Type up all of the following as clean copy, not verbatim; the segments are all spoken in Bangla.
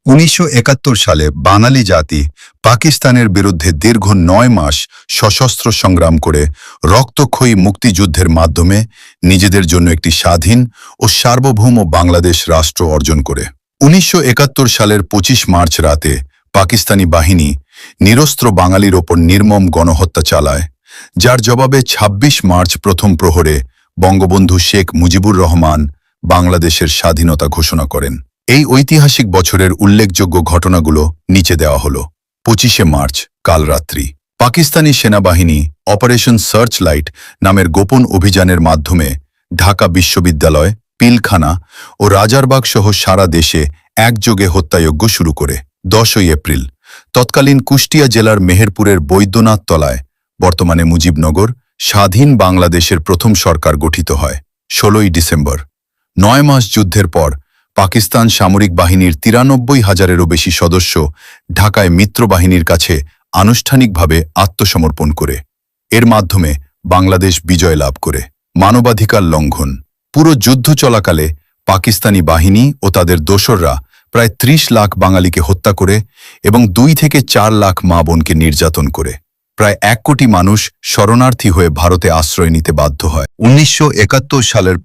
1971 সালে বাঙালি জাতি পাকিস্তানের বিরুদ্ধে দীর্ঘ 9 মাস সশস্ত্র সংগ্রাম করে রক্তক্ষয়ী মুক্তিযুদ্ধের মাধ্যমে নিজেদের জন্য একটি স্বাধীন ও সার্বভৌম বাংলাদেশ রাষ্ট্র অর্জন করে। 1971 সালের 25 মার্চ রাতে পাকিস্তানি বাহিনী নিরস্ত্র বাঙালির ওপর নির্মম গণহত্যা চালায়, যার জবাবে 26 মার্চ প্রথম প্রহরে বঙ্গবন্ধু শেখ মুজিবুর রহমান বাংলাদেশের স্বাধীনতা ঘোষণা করেন। এই ঐতিহাসিক বছরের উল্লেখযোগ্য ঘটনাগুলো নিচে দেওয়া হলো। 25শে মার্চ কাল রাত্রি পাকিস্তানি সেনাবাহিনী অপারেশন সার্চ লাইট নামের গোপন অভিযানের মাধ্যমে ঢাকা বিশ্ববিদ্যালয়, পিলখানা ও রাজারবাগ সহ সারা দেশে একযোগে হত্যাযজ্ঞ শুরু করে। 10ই এপ্রিল তৎকালীন কুষ্টিয়া জেলার মেহেরপুরের বৈদ্যনাথ তলায়, বর্তমানে মুজিবনগর, স্বাধীন বাংলাদেশের প্রথম সরকার গঠিত হয়। 16ই ডিসেম্বর 9 মাস যুদ্ধের পর পাকিস্তান সামরিক বাহিনীর 93,000-এরও বেশি সদস্য ঢাকায় মিত্রবাহিনীর কাছে আনুষ্ঠানিকভাবে আত্মসমর্পণ করে। এর মাধ্যমে বাংলাদেশ বিজয় লাভ করে। মানবাধিকার লঙ্ঘন। পুরো যুদ্ধ চলাকালে পাকিস্তানি বাহিনী ও তাদের দোসররা প্রায় 30 লাখ বাঙালিকে হত্যা করে এবং 2 থেকে 4 লাখ মা বোনকে নির্যাতন করে। প্রায় 1 কোটি মানুষ শরণার্থী হয়ে ভারতে আশ্রয় নিতে বাধ্য হয়। 1971 সালের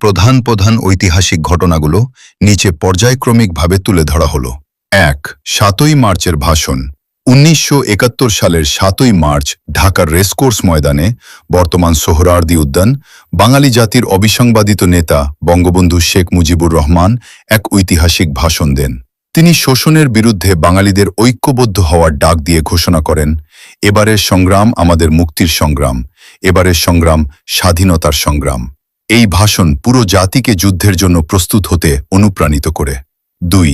প্রধান ঐতিহাসিক ঘটনাগুলো নিচে পর্যায়ক্রমিকভাবে তুলে ধরা হলো। 1. 7ই মার্চের ভাষণ। 1971 সালের 7ই মার্চ ঢাকার রেসকোর্স ময়দানে, বর্তমান সোহরাওয়ার্দী উদ্যান, বাঙালি জাতির অবিসংবাদিত নেতা বঙ্গবন্ধু শেখ মুজিবুর রহমান এক ঐতিহাসিক ভাষণ দেন। তিনি শোষণের বিরুদ্ধে বাঙালিদের ঐক্যবদ্ধ হওয়ার ডাক দিয়ে ঘোষণা করেন, এবারের সংগ্রাম আমাদের মুক্তির সংগ্রাম, এবারের সংগ্রাম স্বাধীনতার সংগ্রাম। এই ভাষণ পুরো জাতিকে যুদ্ধের জন্য প্রস্তুত হতে অনুপ্রাণিত করে। 2.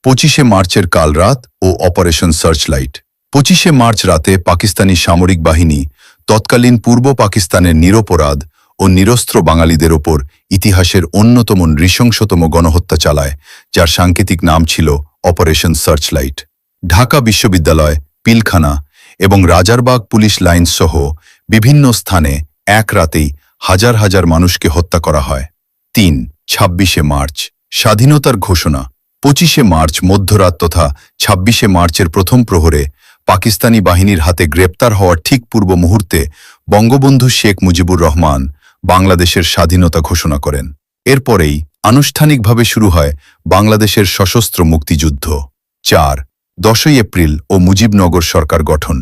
25শে মার্চের কাল রাত ও অপারেশন সার্চলাইট। 25শে মার্চ রাতে পাকিস্তানি সামরিক বাহিনী তৎকালীন পূর্ব পাকিস্তানের নিরপরাধ ও নিরস্ত্র বাঙালিদের ওপর ইতিহাসের অন্যতম নৃশংসতম গণহত্যা চালায়, যার সাংকেতিক নাম ছিল অপারেশন সার্চলাইট। ঢাকা বিশ্ববিদ্যালয়, পিলখানা এবং রাজারবাগ পুলিশ লাইন সহ বিভিন্ন স্থানে এক রাতেই হাজার হাজার মানুষকে হত্যা করা হয়। 3. 26শে মার্চ স্বাধীনতার ঘোষণা। 25শে মার্চ মধ্যরাত তথা 26শে মার্চের প্রথম প্রহরে পাকিস্তানি বাহিনীর হাতে গ্রেপ্তার হওয়ার ঠিক পূর্ব মুহূর্তে বঙ্গবন্ধু শেখ মুজিবুর রহমান বাংলাদেশের স্বাধীনতা ঘোষণা করেন। এরপরেই আনুষ্ঠানিকভাবে শুরু হয় বাংলাদেশের সশস্ত্র মুক্তিযুদ্ধ। 4. 10ই এপ্রিল ও মুজিবনগর সরকার গঠন।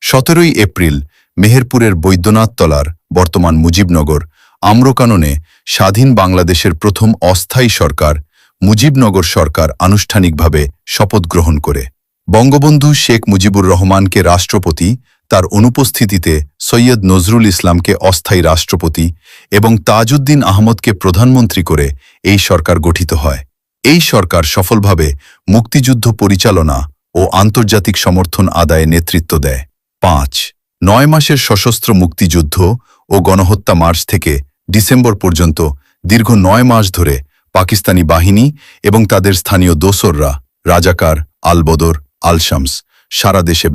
17ই এপ্রিল মেহেরপুরের বৈদ্যনাথ তলার, বর্তমান মুজিবনগর, আম্রকাননে স্বাধীন বাংলাদেশের প্রথম অস্থায়ী সরকার মুজিবনগর সরকার আনুষ্ঠানিকভাবে শপথ গ্রহণ করে। বঙ্গবন্ধু শেখ মুজিবুর রহমানকে রাষ্ট্রপতি, তার অনুপস্থিতিতে সৈয়দ নজরুল ইসলামকে অস্থায়ী রাষ্ট্রপতি এবং তাজউদ্দিন আহমদকে প্রধানমন্ত্রী করে এই সরকার গঠিত হয়। এই সরকার সফলভাবে মুক্তিযুদ্ধ পরিচালনা ও আন্তর্জাতিক সমর্থন আদায়ে নেতৃত্ব দেয়। 5. 9 মাসের সশস্ত্র মুক্তিযুদ্ধ ও গণহত্যা মার্চ থেকে ডিসেম্বর পর্যন্ত দীর্ঘ 9 মাস ধরে পাকিস্তানি বাহিনী এবং তাদের স্থানীয় দোসররা রাজাকার, আলবদর, আল শামস সারা দেশে